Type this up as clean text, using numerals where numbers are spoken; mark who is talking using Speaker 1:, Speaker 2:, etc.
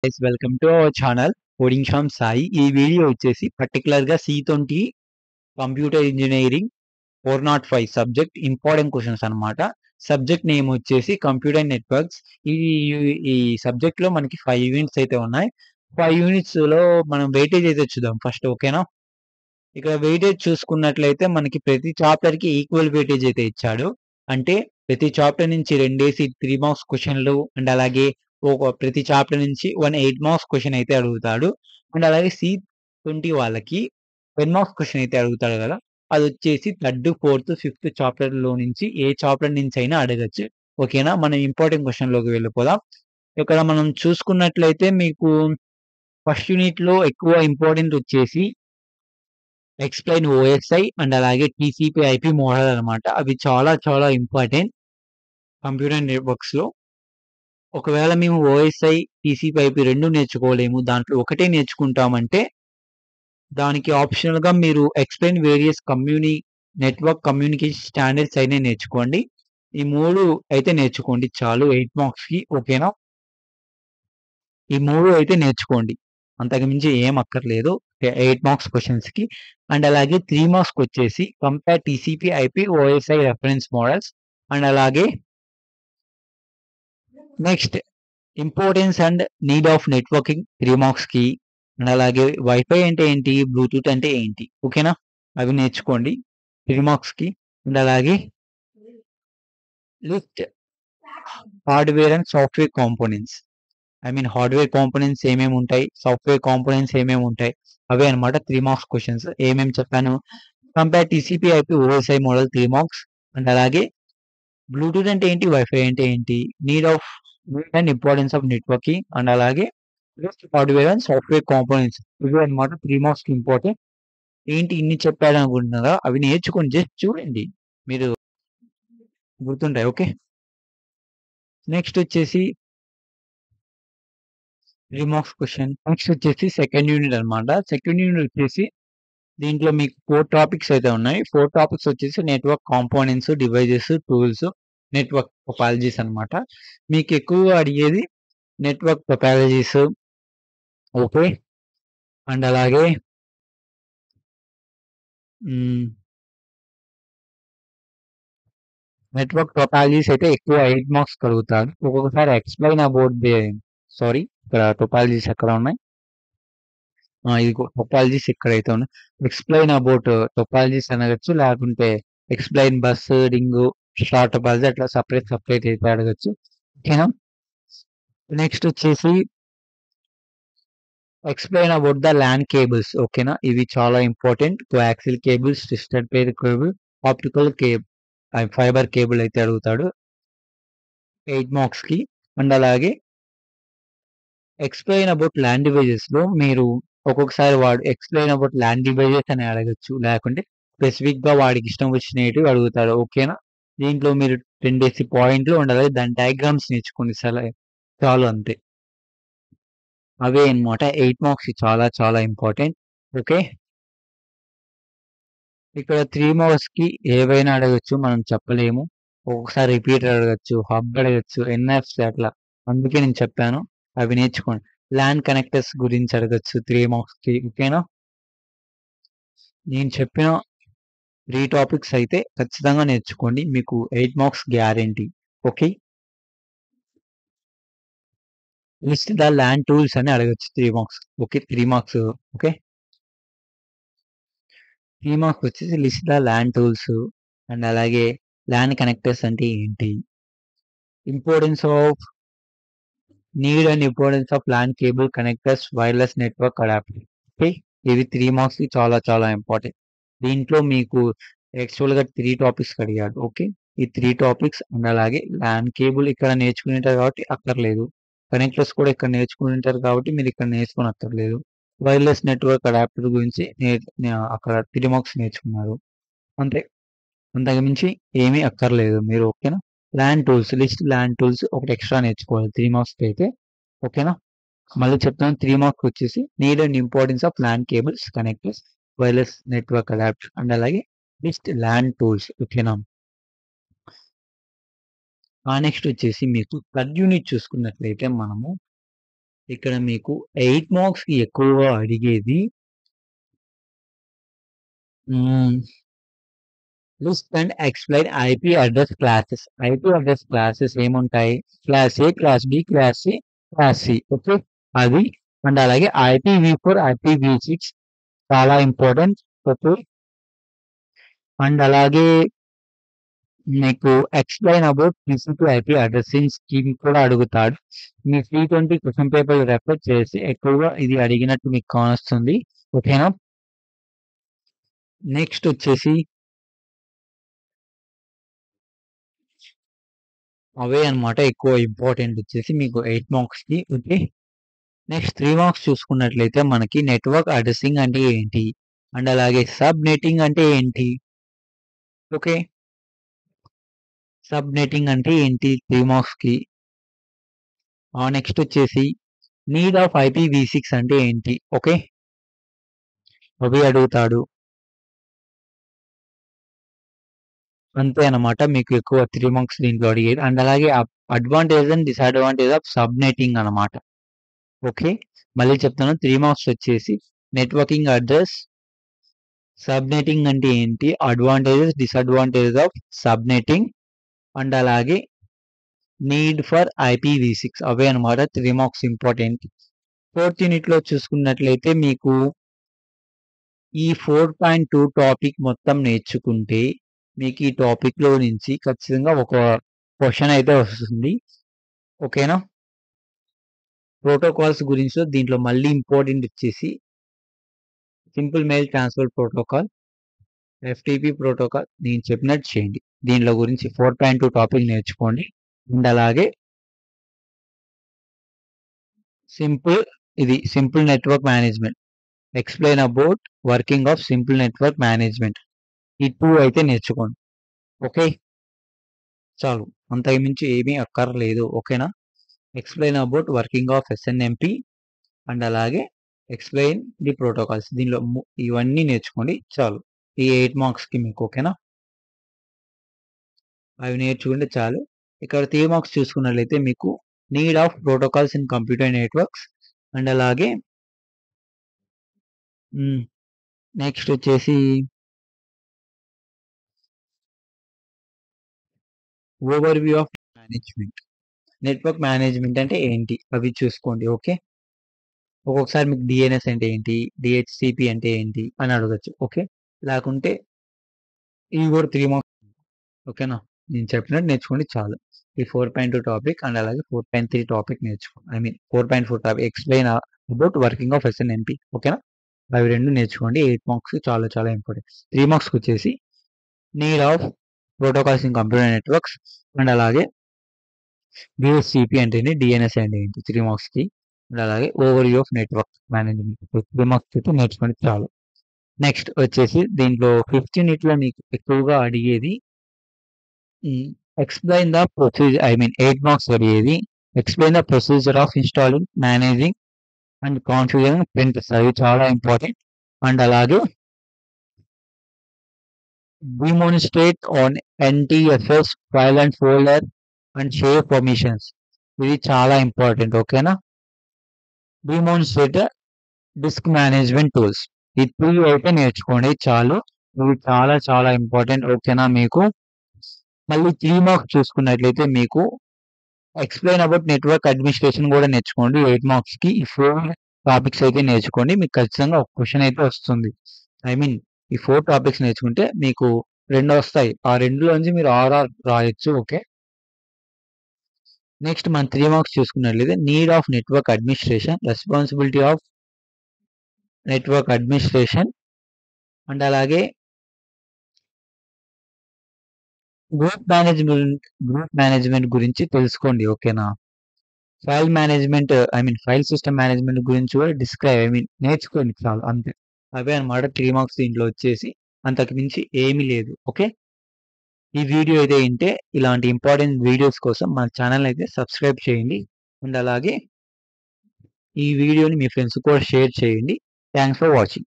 Speaker 1: Guys welcome to our channel coding from Sai. ఈ video వచ్చేసి పర్టికులర్‌గా C20 computer engineering 405 subject important questions అన్నమాట. Subject name వచ్చేసి computer networks. ఈ ఈ సబ్జెక్ట్‌లో మనకి 5 యూనిట్స్ అయితే ఉన్నాయి. 5 యూనిట్స్‌లో మనం వెయిటేజ్ అయితే చూద్దాం ఫస్ట్, ఓకేనా? ఇక్కడ వెయిటేజ్ చూసుకున్నట్లయితే మనకి ప్రతి చాప్టర్‌కి ఈక్వల్ వెయిటేజ్ అయితే ఇచ్చాడు. అంటే ప్రతి చాప్టర్ నుంచి 2 3 మార్క్స్ క్వెషన్‌లు అండ్ అలాగే ప్రతి చాప్టర్ నుంచి 8 మార్క్స్ క్వెషన్ అయితే అడుగుతాడు. అండ్ అలాగే C20 వాళ్ళకి 10 మార్క్స్ క్వెషన్ అయితే అడుగుతాడు కదా! అదొచ్చేసి థర్డ్, ఫోర్త్, ఫిఫ్త్ చాప్టర్‌లో నుంచి ఏ చాప్టర్ నుంచి అయినా అడగొచ్చు. ఓకేనా? మనం ఇంపార్టెంట్ క్వెషన్‌లోకి వెళ్ళిపోదాం. ఇక్కడ మనం చూసుకున్నట్లయితే మీకు ఫస్ట్ యూనిట్‌లో ఎక్కువ ఇంపార్టెంట్ వచ్చేసి ఎక్స్‌ప్లెయిన్ ఓఎస్ఐ అండ్ అలాగే టీసీపీ ఐపీ మోడల్ అన్నమాట. అవి చాలా చాలా ఇంపార్టెంట్ కంప్యూటర్ నెట్వర్క్స్‌లో. ఒకవేళ మేము ఓఎస్ఐ, టీసీపీ ఐపీ 2 నేర్చుకోలేము. దాంట్లో ఒకటే నేర్చుకుంటామంటే దానికి ఆప్షనల్‌గా మీరు explain various network communication standards అయినా నేర్చుకోండి. ఈ 3 అయితే నేర్చుకోండి చాలు 8 మార్క్స్‌కి, ఓకేనా? ఈ 3 అయితే నేర్చుకోండి. అంతకు మించి ఏం అక్కర్లేదు. 8 మార్క్స్ క్వెషన్స్‌కి. అండ్ అలాగే 3 మార్క్స్‌కొచ్చేసి compare TCP IP OSI reference models and అలాగే next importance and need of networking 3 మార్క్స్‌కి. అండ్ అలాగే వైఫై అంటే ఏంటి? బ్లూటూత్ అంటే ఏంటి? ఓకేనా? అవి నేర్చుకోండి 3 మార్క్స్‌కి. అండ్ అలాగే list hardware and software components. Hardware components ఏమేముంటాయి? సాఫ్ట్‌వేర్ కాంపోనెంట్స్ ఏమేముంటాయి? అవే అన్నమాట 3 మార్క్స్ క్వెషన్స్. ఏమేమి చెప్పాను? Compare TCP IP OSI model 3 marks. And అలాగే బ్లూటూత్ అంటే ఏంటి? వైఫై అంటే ఏంటి? Need and importance of networking and అలాగే list hardware and software components. ఇవే అన్నమాట 3 మార్క్స్‌కి ఇంపార్టెంట్. ఏంటి ఇన్ని చెప్పాడనుకుంటున్నారా? అవి నేర్చుకొని జస్ట్ చూడండి. మీరు గుర్తుంటాయి. ఓకే. నెక్స్ట్ వచ్చేసి 3 మార్క్స్ క్వెషన్. నెక్స్ట్ వచ్చేసి సెకండ్ యూనిట్ అన్నమాట. సెకండ్ యూనిట్ వచ్చేసి దీంట్లో మీకు 4 టాపిక్స్ అయితే ఉన్నాయి. 4 టాపిక్స్ వచ్చేసి network components, devices, tools, network topologies అన్నమాట. మీకు ఎక్కువగా అడిగేది నెట్వర్క్ టోపాలజీస్, ఓకే. అండ్ అలాగే హ్మ్. నెట్వర్క్ టోపాలజీస్ అయితే ఎక్కువ 8 మార్క్స్‌కి అడుగుతాడు. ఒక్కొక్కసారి ఎక్స్‌ప్లెయిన్ అబౌట్ సారీ, ఇక్కడ టోపాలజీస్ ఎక్కడ ఉన్నాయి? ఇదిగో టోపాలజీస్ ఇక్కడైతే ఉన్నాయి. ఎక్స్‌ప్లెయిన్ అబౌట్ టోపాలజీస్ అనగొచ్చు. లేకుంటే explain bus, ring, star topology అట్లా సెపరేట్ అయితే అడగొచ్చు. ఓకేనా? నెక్స్ట్ వచ్చేసి explain about the LAN cables, ఓకేనా? ఇవి చాలా important. Coaxial cables, twisted pair cable, optical fibre cable అయితే అడుగుతాడు 8 మార్క్స్‌కి. అండ్ అలాగే ఎక్స్‌ప్లెయిన్ అబౌట్ ల్యాన్ డివైజెస్‌లో మీరు ఒక్కొక్కసారి వాడు ఎక్స్‌ప్లెయిన్ అబౌట్ ల్యాన్ డివైజెస్ అని అడగొచ్చు. లేకుంటే స్పెసిఫిక్‌గా వాడికి ఇష్టం వచ్చినటివి అడుగుతాడు. ఓకేనా? దీంట్లో మీరు 10 పాయింట్లు ఉండాలి. దాని డయాగ్రామ్స్ నేర్చుకోండి చాలు అంతే. అవే అన్నమాట 8 మార్క్స్‌కి చాలా చాలా ఇంపార్టెంట్. ఓకే. ఇక్కడ 3 మార్క్స్‌కి ఏవైనా అడగొచ్చు. మనం చెప్పలేము. ఒక్కొక్కసారి రిపీటెడ్ అడగొచ్చు, హబ్ అడగొచ్చు, ఎన్ఎఫ్‌సి అట్లా. అందుకే నేను చెప్పాను. అవి నేర్చుకోండి. ల్యాన్ కనెక్టర్స్ గురించి అడగొచ్చు 3 మార్క్స్‌కి, ఓకేనా? నేను చెప్పిన 3 టాపిక్స్ అయితే ఖచ్చితంగా నేర్చుకోండి. మీకు 8 marks guarantee. Okay. List the LAN tools అని అడగొచ్చు 3 marks. Okay. 3 marks, okay. 3 marks వచ్చేసి list the LAN tools and అలాగే ల్యాన్ కనెక్టర్స్ అంటే ఏంటి? Importance of need and importance of LAN cable connectors, wireless network adapter. Okay. ఇవి 3 మార్క్స్‌కి చాలా చాలా ఇంపార్టెంట్. దీంట్లో మీకు యాక్చువల్‌గా 3 టాపిక్స్ అడిగాడు. ఓకే. ఈ 3 టాపిక్స్ అండ్ అలాగే ల్యాన్ కేబుల్ ఇక్కడ నేర్చుకునుంటారు కాబట్టి అక్కర్లేదు. కనెక్టర్స్ కూడా ఇక్కడ నేర్చుకునుంటారు కాబట్టి మీరు ఇక్కడ నేర్చుకోనక్కర్లేదు. వైర్లెస్ నెట్వర్క్ అడాప్టర్ గురించి అక్కడ 3 మార్క్స్ నేర్చుకున్నారు. అంతే. అంతకు మించి ఏమీ అక్కర్లేదు మీరు, ఓకేనా? ల్యాన్ టూల్స్ ఒకటి ఎక్స్ట్రా నేర్చుకోవాలి 3 మార్క్స్‌కి అయితే. ఓకేనా? మళ్ళీ చెప్తున్నాను, 3 మార్క్స్ వచ్చేసి need and importance of LAN cables, connectors, wireless network adapter and అలాగే ల్యాన్ టూల్స్, ఓకేనా? నెక్స్ట్ వచ్చేసి మీకు థర్డ్ యూనిట్ చూసుకున్నట్లయితే మనము ఇక్కడ మీకు 8 మార్క్స్‌కి ఎక్కువగా అడిగేది list and explain IP address classes. IP address classes ఏముంటాయి? Class A, class B, class C, class C. Okay. అది అండ్ అలాగే IPv4, IPv6 చాలా ఇంపార్టెంట్. ఓకే. అండ్ అలాగే మీకు ఎక్స్‌ప్లెయిన్ అబౌట్ TCP/IP అడ్రెసింగ్ స్కీమ్ కూడా అడుగుతాడు. మీ T20 క్వెషన్ పేపర్ రెఫర్ చేసి ఎక్కువగా ఇది అడిగినట్టు మీకు కానొస్తుంది. ఓకేనా? నెక్స్ట్ వచ్చేసి అవే అన్నమాట ఎక్కువ ఇంపార్టెంట్ వచ్చేసి మీకు 8 మార్క్స్‌కి. ఓకే. నెక్స్ట్ 3 మార్క్స్ చూసుకున్నట్లయితే మనకి నెట్వర్క్ అడ్రెసింగ్ అంటే ఏంటి? అండ్ అలాగే సబ్ నెట్టింగ్ అంటే ఏంటి? ఓకే. సబ్ నెట్టింగ్ అంటే ఏంటి 3 మార్క్స్‌కి? నెక్స్ట్ వచ్చేసి నీడ్ ఆఫ్ IPv6 అంటే ఏంటి? ఓకే. అవి అడుగుతాడు. అంతే అన్నమాట. మీకు ఎక్కువ 3 మార్క్స్ దీంట్లో అడిగేది. అండ్ అలాగే advantage and disadvantage of sub netting అన్నమాట. ఓకే. మళ్ళీ చెప్తాను 3 మార్క్స్ వచ్చేసి నెట్వర్కింగ్ అడ్రెస్, సబ్ నెట్టింగ్ అంటే ఏంటి? Advantages, disadvantages of sub netting and అలాగే నీడ్ ఫర్ IPv6 అవే అన్నమాట 3 మార్క్స్ ఇంపార్టెంట్. ఫోర్త్ యూనిట్‌లో చూసుకున్నట్లయితే మీకు ఈ 4.2 టాపిక్ మొత్తం నేర్చుకుంటే మీకు ఈ టాపిక్‌లో నుంచి ఖచ్చితంగా ఒక క్వెషన్ అయితే వస్తుంది. ఓకేనా? ప్రోటోకాల్స్ గురించో దీంట్లో మళ్ళీ ఇంపార్టెంట్ వచ్చేసి simple mail transfer protocol, FTP protocol నేను చెప్పినట్టు చేయండి. దీనిలో గురించి 4.2 టాపిక్ నేర్చుకోండి. అండ్ అలాగే simple network management. Explain about working of simple network management. ఈ 2 అయితే నేర్చుకోండి. ఓకే. చాలు. అంతకు మించి ఏమీ అక్కర్లేదు. ఓకేనా? Explain about working of SNMP and అలాగే ఎక్స్‌ప్లెయిన్ ది ప్రోటోకాల్స్. దీనిలో ఇవన్నీ నేర్చుకోండి చాలు. ఈ 8 మార్క్స్‌కి మీకు ఓకేనా? అవి నేర్చుకుంటే చాలు. ఇక్కడ 3 మార్క్స్ చూసుకున్నట్లయితే మీకు need of protocols in computer networks and అలాగే హ్మ్. నెక్స్ట్ వచ్చేసి overview of management. Network management అంటే ఏంటి? అవి చూసుకోండి. ఓకే. ఒక్కొక్కసారి మీకు DNS అంటే ఏంటి? DHCP అంటే ఏంటి? అని అడగొచ్చు. ఓకే. లేకుంటే ఇవి కూడా 3 మార్క్స్ ఓకేనా? నేను చెప్పినట్టు నేర్చుకోండి చాలు. ఈ 4.2 టాపిక్ అండ్ అలాగే 4.3 టాపిక్ నేర్చుకోండి. 4.4 topic explain about working of SNMP ఓకేనా? అవి 2 నేర్చుకోండి. 8 మార్క్స్ చాలా చాలా ఇంపార్టెంట్. 3 మార్క్స్‌కొచ్చేసి need of protocols in computer networks and అలాగే DHCP అంటే ఏంటి? DNS అంటే ఏంటి? 3 మార్క్స్‌కి. అండ్ అలాగే overview of network management 3 marks అయితే నేర్చుకోండి చాలు. నెక్స్ట్ వచ్చేసి దీంట్లో 5th యూనిట్‌లో మీకు ఎక్కువగా అడిగేది hmm. Explain the procedure 8 marks అడిగేది. Explain the procedure of installing, managing and configuring printers అవి చాలా ఇంపార్టెంట్. అండ్ అలాగే demonstrate on NTFS file and folder and share permissions ఇది చాలా ఇంపార్టెంట్. ఓకేనా? Demonstrate disk management tools. ఈ 3 అయితే నేర్చుకోండి చాలు. ఇవి చాలా చాలా ఇంపార్టెంట్. ఓకేనా మీకు? మళ్ళీ 3 మార్క్స్ చూసుకున్నట్లయితే మీకు ఎక్స్‌ప్లెయిన్ అబౌట్ నెట్వర్క్ అడ్మినిస్ట్రేషన్ కూడా నేర్చుకోండి. 8 మార్క్స్‌కి ఈ 4 టాపిక్స్ అయితే నేర్చుకోండి. మీకు ఖచ్చితంగా ఒక క్వెషన్ అయితే వస్తుంది. ఐ మీన్ ఈ 4 టాపిక్స్ నేర్చుకుంటే మీకు 2 వస్తాయి. ఆ 2లోంచి మీరు ఆర్ఆర్ రాయొచ్చు. ఓకే. నెక్స్ట్ మనం 3 మార్క్స్ చూసుకున్నట్లయితే need of network administration, responsibility of network administration and అలాగే గ్రూప్ మేనేజ్మెంట్ గురించి తెలుసుకోండి. ఓకేనా? ఫైల్ సిస్టమ్ మేనేజ్మెంట్ గురించి కూడా నేర్చుకోండి చాలు అంతే. అవే అన్నమాట 3 మార్క్స్ దీంట్లో వచ్చేసి. అంతకు మించి ఏమీ లేదు. ఓకే. ఈ వీడియో అయితే ఇంతే. ఇలాంటి ఇంపార్టెంట్ వీడియోస్ కోసం మన ఛానెల్ అయితే సబ్స్క్రైబ్ చేయండి. అండ్ అలాగే ఈ వీడియోని మీ ఫ్రెండ్స్ కూడా షేర్ చేయండి. Thanks for watching.